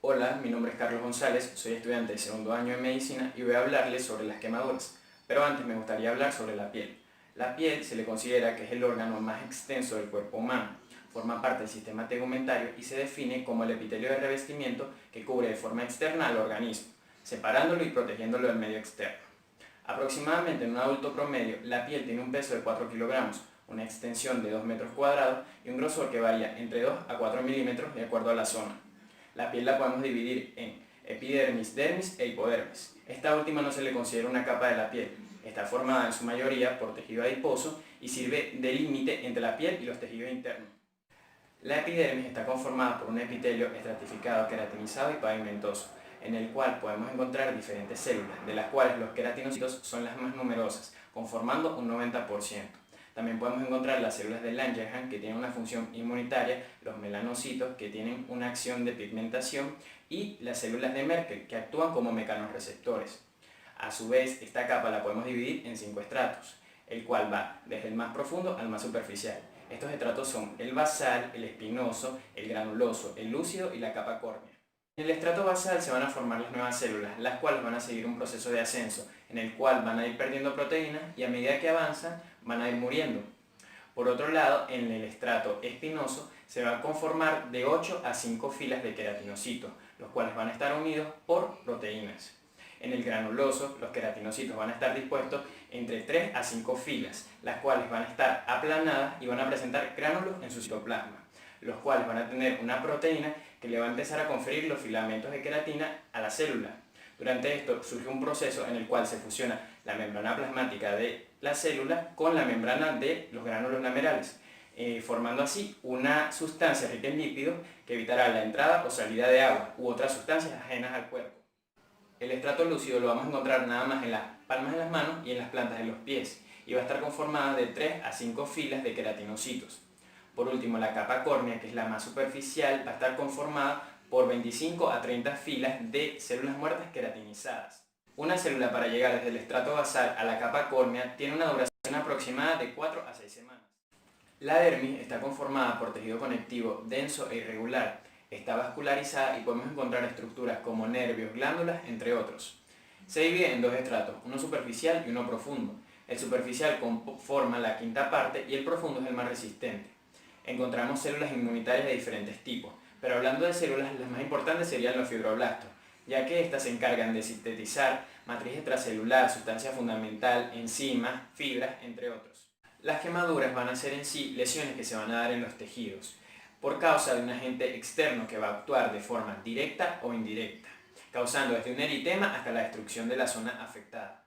Hola, mi nombre es Carlos González, soy estudiante de segundo año de medicina y voy a hablarles sobre las quemaduras. Pero antes me gustaría hablar sobre la piel. La piel se le considera que es el órgano más extenso del cuerpo humano. Forma parte del sistema tegumentario y se define como el epitelio de revestimiento que cubre de forma externa al organismo, separándolo y protegiéndolo del medio externo. Aproximadamente en un adulto promedio, la piel tiene un peso de 4 kilogramos, una extensión de 2 metros cuadrados y un grosor que varía entre 2 a 4 milímetros de acuerdo a la zona. La piel la podemos dividir en epidermis, dermis e hipodermis. Esta última no se le considera una capa de la piel. Está formada en su mayoría por tejido adiposo y sirve de límite entre la piel y los tejidos internos. La epidermis está conformada por un epitelio estratificado, queratinizado y pavimentoso, en el cual podemos encontrar diferentes células, de las cuales los queratinocitos son las más numerosas, conformando un 90%. También podemos encontrar las células de Langerhans, que tienen una función inmunitaria, los melanocitos, que tienen una acción de pigmentación, y las células de Merkel, que actúan como mecanorreceptores. A su vez, esta capa la podemos dividir en 5 estratos, el cual va desde el más profundo al más superficial. Estos estratos son el basal, el espinoso, el granuloso, el lúcido y la capa córnea. En el estrato basal se van a formar las nuevas células, las cuales van a seguir un proceso de ascenso, en el cual van a ir perdiendo proteínas y a medida que avanzan van a ir muriendo. Por otro lado, en el estrato espinoso se va a conformar de 8 a 5 filas de queratinocitos, los cuales van a estar unidos por proteínas. En el granuloso, los queratinocitos van a estar dispuestos entre 3 a 5 filas, las cuales van a estar aplanadas y van a presentar gránulos en su citoplasma, los cuales van a tener una proteína que le va a empezar a conferir los filamentos de queratina a la célula. Durante esto surge un proceso en el cual se fusiona la membrana plasmática de la célula con la membrana de los gránulos lamerales, formando así una sustancia rica en lípidos que evitará la entrada o salida de agua u otras sustancias ajenas al cuerpo. El estrato lúcido lo vamos a encontrar nada más en las palmas de las manos y en las plantas de los pies, y va a estar conformada de 3 a 5 filas de queratinocitos. Por último, la capa córnea, que es la más superficial, va a estar conformada por 25 a 30 filas de células muertas queratinizadas. Una célula, para llegar desde el estrato basal a la capa córnea, tiene una duración aproximada de 4 a 6 semanas. La dermis está conformada por tejido conectivo denso e irregular, está vascularizada y podemos encontrar estructuras como nervios, glándulas, entre otros. Se divide en dos estratos, uno superficial y uno profundo. El superficial conforma la quinta parte y el profundo es el más resistente. Encontramos células inmunitarias de diferentes tipos, pero hablando de células, las más importantes serían los fibroblastos, ya que éstas se encargan de sintetizar matriz extracelular, sustancia fundamental, enzimas, fibras, entre otros. Las quemaduras van a ser en sí lesiones que se van a dar en los tejidos, por causa de un agente externo que va a actuar de forma directa o indirecta, causando desde un eritema hasta la destrucción de la zona afectada.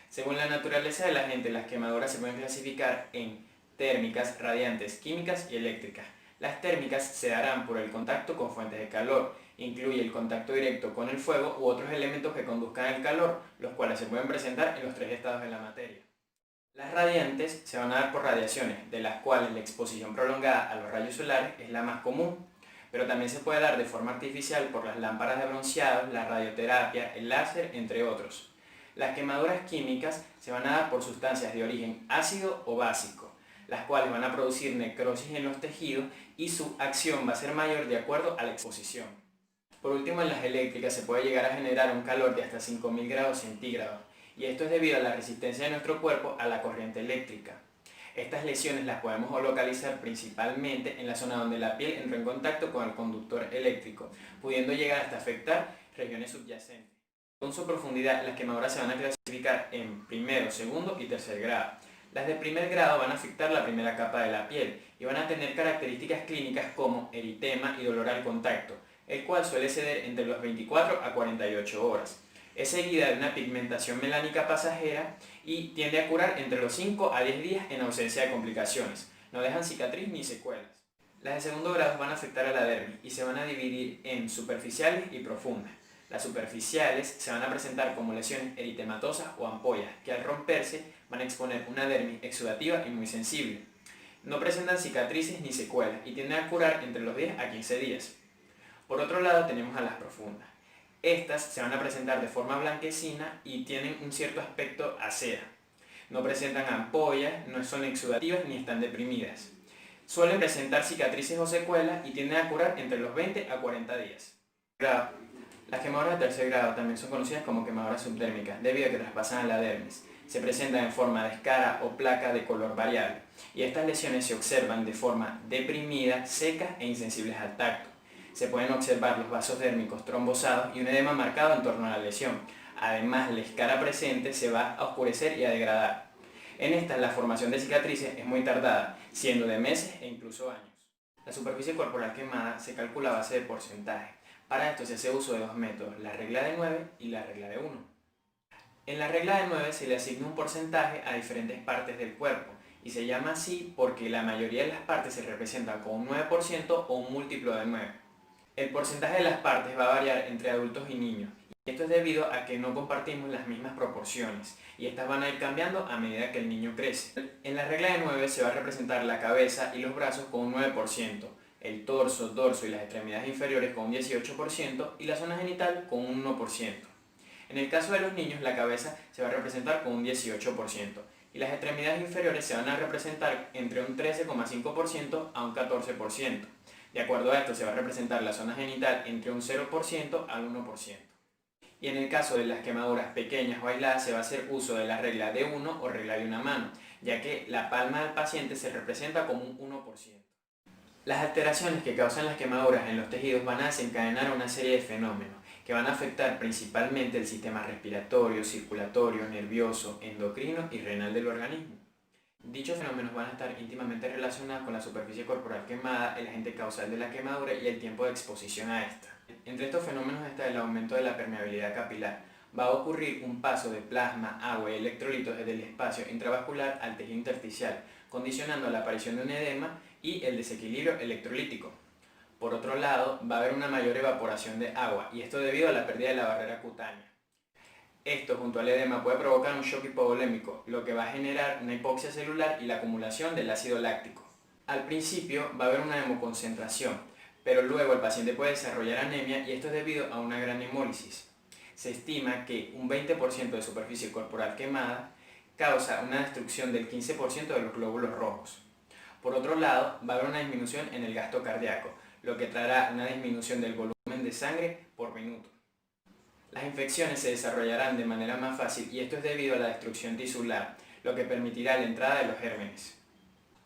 Según la naturaleza del agente, las quemaduras se pueden clasificar en térmicas, radiantes, químicas y eléctricas. Las térmicas se darán por el contacto con fuentes de calor, incluye el contacto directo con el fuego u otros elementos que conduzcan el calor, los cuales se pueden presentar en los 3 estados de la materia. Las radiantes se van a dar por radiaciones, de las cuales la exposición prolongada a los rayos solares es la más común, pero también se puede dar de forma artificial por las lámparas de bronceado, la radioterapia, el láser, entre otros. Las quemaduras químicas se van a dar por sustancias de origen ácido o básico, las cuales van a producir necrosis en los tejidos y su acción va a ser mayor de acuerdo a la exposición. Por último, en las eléctricas se puede llegar a generar un calor de hasta 5000 grados centígrados, y esto es debido a la resistencia de nuestro cuerpo a la corriente eléctrica. Estas lesiones las podemos localizar principalmente en la zona donde la piel entró en contacto con el conductor eléctrico, pudiendo llegar hasta afectar regiones subyacentes. Según su profundidad, las quemaduras se van a clasificar en primero, segundo y tercer grado. Las de primer grado van a afectar la primera capa de la piel y van a tener características clínicas como eritema y dolor al contacto, el cual suele ceder entre los 24 a 48 horas. Es seguida de una pigmentación melánica pasajera y tiende a curar entre los 5 a 10 días en ausencia de complicaciones. No dejan cicatriz ni secuelas. Las de segundo grado van a afectar a la dermis y se van a dividir en superficiales y profundas. Las superficiales se van a presentar como lesiones eritematosas o ampollas, que al romperse van a exponer una dermis exudativa y muy sensible. No presentan cicatrices ni secuelas y tienden a curar entre los 10 a 15 días. Por otro lado tenemos a las profundas. Estas se van a presentar de forma blanquecina y tienen un cierto aspecto a cera. No presentan ampollas, no son exudativas ni están deprimidas. Suelen presentar cicatrices o secuelas y tienden a curar entre los 20 a 40 días. grado. Las quemaduras de tercer grado también son conocidas como quemaduras subdérmicas, debido a que traspasan la dermis. Se presentan en forma de escara o placa de color variable, y estas lesiones se observan de forma deprimida, seca e insensibles al tacto. Se pueden observar los vasos dérmicos trombosados y un edema marcado en torno a la lesión. Además, la escara presente se va a oscurecer y a degradar. En estas, la formación de cicatrices es muy tardada, siendo de meses e incluso años. La superficie corporal quemada se calcula a base de porcentaje. Para esto se hace uso de dos métodos, la regla de 9 y la regla de 1. En la regla de 9 se le asigna un porcentaje a diferentes partes del cuerpo, y se llama así porque la mayoría de las partes se representan con un 9% o un múltiplo de 9. El porcentaje de las partes va a variar entre adultos y niños, y esto es debido a que no compartimos las mismas proporciones, y estas van a ir cambiando a medida que el niño crece. En la regla de 9 se va a representar la cabeza y los brazos con un 9%, el torso, dorso y las extremidades inferiores con un 18% y la zona genital con un 1%. En el caso de los niños, la cabeza se va a representar con un 18% y las extremidades inferiores se van a representar entre un 13,5% a un 14%. De acuerdo a esto, se va a representar la zona genital entre un 0% al 1%. Y en el caso de las quemaduras pequeñas o aisladas, se va a hacer uso de la regla de 1 o regla de una mano, ya que la palma del paciente se representa como un 1%. Las alteraciones que causan las quemaduras en los tejidos van a desencadenar una serie de fenómenos que van a afectar principalmente el sistema respiratorio, circulatorio, nervioso, endocrino y renal del organismo. Dichos fenómenos van a estar íntimamente relacionados con la superficie corporal quemada, el agente causal de la quemadura y el tiempo de exposición a esta. Entre estos fenómenos está el aumento de la permeabilidad capilar. Va a ocurrir un paso de plasma, agua y electrolitos desde el espacio intravascular al tejido intersticial, condicionando la aparición de un edema y el desequilibrio electrolítico. Por otro lado, va a haber una mayor evaporación de agua, y esto debido a la pérdida de la barrera cutánea. Esto, junto al edema, puede provocar un shock hipovolémico, lo que va a generar una hipoxia celular y la acumulación del ácido láctico. Al principio va a haber una hemoconcentración, pero luego el paciente puede desarrollar anemia, y esto es debido a una gran hemólisis. Se estima que un 20% de superficie corporal quemada causa una destrucción del 15% de los glóbulos rojos. Por otro lado, va a haber una disminución en el gasto cardíaco, lo que traerá una disminución del volumen de sangre por minuto. Las infecciones se desarrollarán de manera más fácil, y esto es debido a la destrucción tisular, lo que permitirá la entrada de los gérmenes.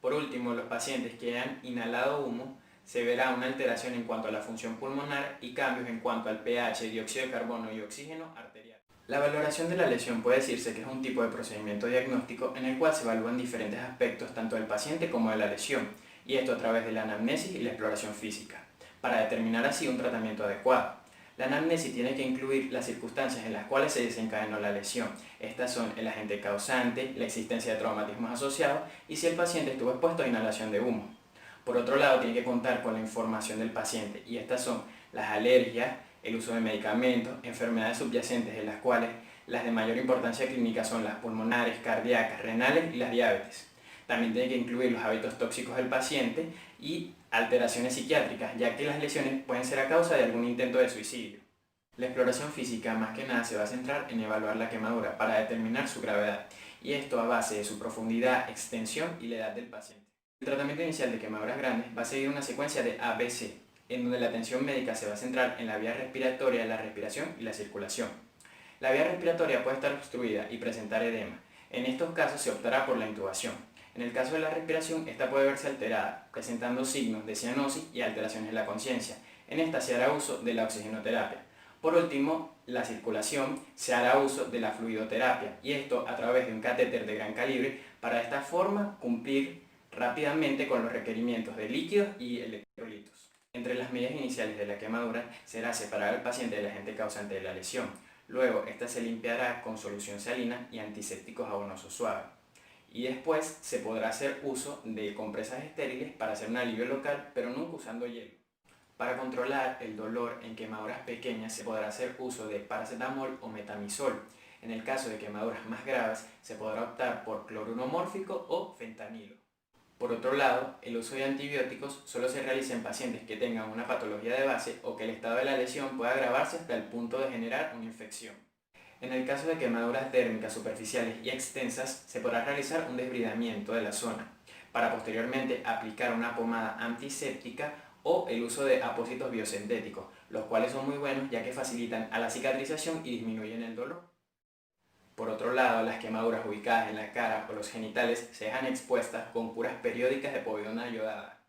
Por último, los pacientes que han inhalado humo se verá una alteración en cuanto a la función pulmonar y cambios en cuanto al pH, dióxido de carbono y oxígeno arterial. La valoración de la lesión puede decirse que es un tipo de procedimiento diagnóstico en el cual se evalúan diferentes aspectos tanto del paciente como de la lesión, y esto a través de la anamnesis y la exploración física, para determinar así un tratamiento adecuado. La anamnesis tiene que incluir las circunstancias en las cuales se desencadenó la lesión. Estas son el agente causante, la existencia de traumatismos asociados y si el paciente estuvo expuesto a inhalación de humo. Por otro lado, tiene que contar con la información del paciente, y estas son las alergias, el uso de medicamentos, enfermedades subyacentes, de las cuales las de mayor importancia clínica son las pulmonares, cardíacas, renales y las diabetes. También tiene que incluir los hábitos tóxicos del paciente y alteraciones psiquiátricas, ya que las lesiones pueden ser a causa de algún intento de suicidio. La exploración física más que nada se va a centrar en evaluar la quemadura para determinar su gravedad, y esto a base de su profundidad, extensión y la edad del paciente. El tratamiento inicial de quemaduras grandes va a seguir una secuencia de ABC, en donde la atención médica se va a centrar en la vía respiratoria, la respiración y la circulación. La vía respiratoria puede estar obstruida y presentar edema. En estos casos se optará por la intubación. En el caso de la respiración, esta puede verse alterada, presentando signos de cianosis y alteraciones de la conciencia. En esta se hará uso de la oxigenoterapia. Por último, la circulación se hará uso de la fluidoterapia, y esto a través de un catéter de gran calibre, para de esta forma cumplir rápidamente con los requerimientos de líquidos y electrolitos. Entre las medidas iniciales de la quemadura será separar al paciente del agente causante de la lesión. Luego, esta se limpiará con solución salina y antisépticos jabonosos suaves. Y después se podrá hacer uso de compresas estériles para hacer un alivio local, pero nunca usando hielo. Para controlar el dolor en quemaduras pequeñas se podrá hacer uso de paracetamol o metamizol. En el caso de quemaduras más graves se podrá optar por cloruro mórfico o fentanilo. Por otro lado, el uso de antibióticos solo se realiza en pacientes que tengan una patología de base o que el estado de la lesión pueda agravarse hasta el punto de generar una infección. En el caso de quemaduras dérmicas superficiales y extensas, se podrá realizar un desbridamiento de la zona, para posteriormente aplicar una pomada antiséptica o el uso de apósitos biosintéticos, los cuales son muy buenos ya que facilitan a la cicatrización y disminuyen el dolor. Por otro lado, las quemaduras ubicadas en la cara o los genitales se dejan expuestas con curas periódicas de povidona iodada.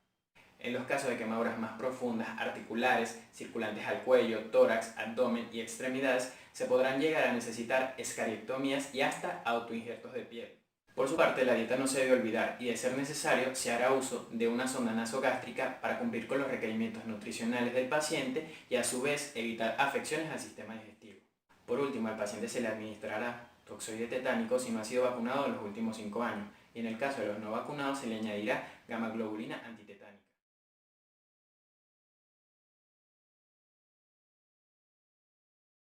En los casos de quemaduras más profundas, articulares, circulantes al cuello, tórax, abdomen y extremidades, se podrán llegar a necesitar escariectomías y hasta autoinjertos de piel. Por su parte, la dieta no se debe olvidar y, de ser necesario, se hará uso de una sonda nasogástrica para cumplir con los requerimientos nutricionales del paciente y, a su vez, evitar afecciones al sistema digestivo. Por último, al paciente se le administrará toxoide tetánico si no ha sido vacunado en los últimos 5 años, y en el caso de los no vacunados se le añadirá gamma globulina antitetánica.